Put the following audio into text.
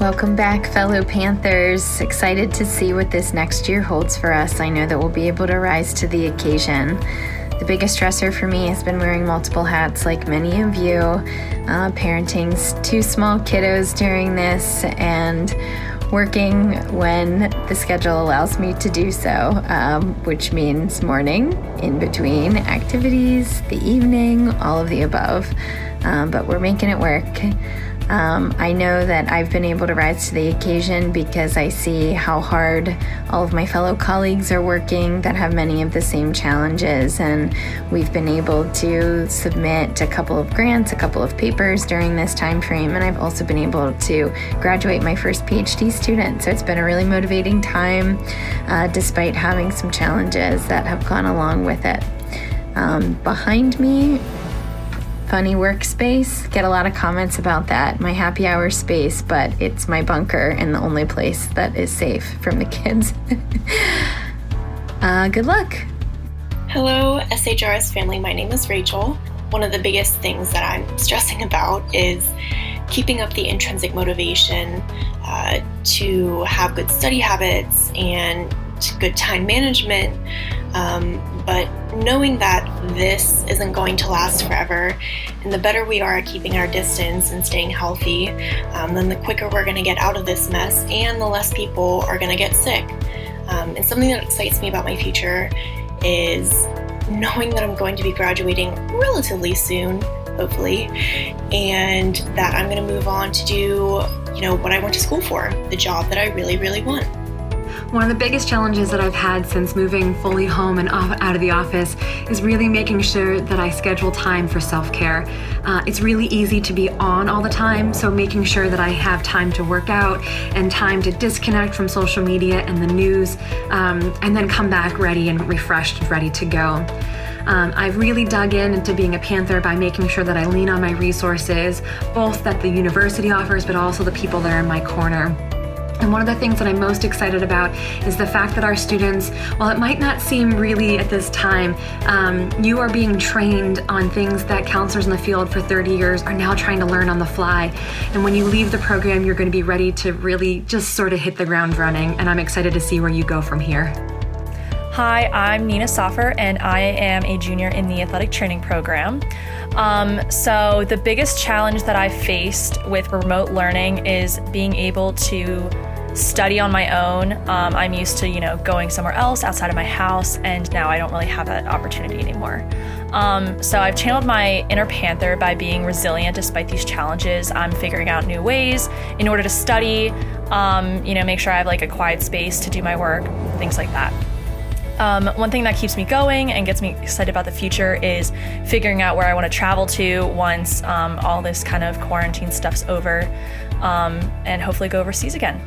Welcome back, fellow Panthers. Excited to see what this next year holds for us. I know that we'll be able to rise to the occasion. The biggest stressor for me has been wearing multiple hats like many of you, parenting two small kiddos during this, and working when the schedule allows me to do so, which means morning, in between activities, the evening, all of the above. But we're making it work. I know that I've been able to rise to the occasion because I see how hard all of my fellow colleagues are working that have many of the same challenges, and we've been able to submit a couple of grants, a couple of papers during this time frame, and I've also been able to graduate my first PhD student. So it's been a really motivating time, despite having some challenges that have gone along with it. Behind me, funny workspace. Get a lot of comments about that. My happy hour space, but it's my bunker and the only place that is safe from the kids. Good luck. Hello, SHRS family. My name is Rachel. One of the biggest things that I'm stressing about is keeping up the intrinsic motivation to have good study habits and good time management, but knowing that this isn't going to last forever, and the better we are at keeping our distance and staying healthy, then the quicker we're going to get out of this mess and the less people are going to get sick. And something that excites me about my future is knowing that I'm going to be graduating relatively soon, hopefully, and that I'm going to move on to do, what I went to school for, the job that I really, really want. One of the biggest challenges that I've had since moving fully home and out of the office is really making sure that I schedule time for self-care. It's really easy to be on all the time, so making sure that I have time to work out and time to disconnect from social media and the news, and then come back ready and refreshed, ready to go. I've really dug into being a Panther by making sure that I lean on my resources, both that the university offers, but also the people that are in my corner. And one of the things that I'm most excited about is the fact that our students, while it might not seem really at this time, you are being trained on things that counselors in the field for 30 years are now trying to learn on the fly. And when you leave the program, you're going to be ready to really just sort of hit the ground running. And I'm excited to see where you go from here. Hi, I'm Nina Soffer, and I am a junior in the athletic training program. So the biggest challenge that I've faced with remote learning is being able to study on my own. I'm used to, going somewhere else outside of my house, and now I don't really have that opportunity anymore. So I've channeled my inner Panther by being resilient despite these challenges. I'm figuring out new ways in order to study, make sure I have like a quiet space to do my work, things like that. One thing that keeps me going and gets me excited about the future is figuring out where I want to travel to once all this kind of quarantine stuff's over, and hopefully go overseas again.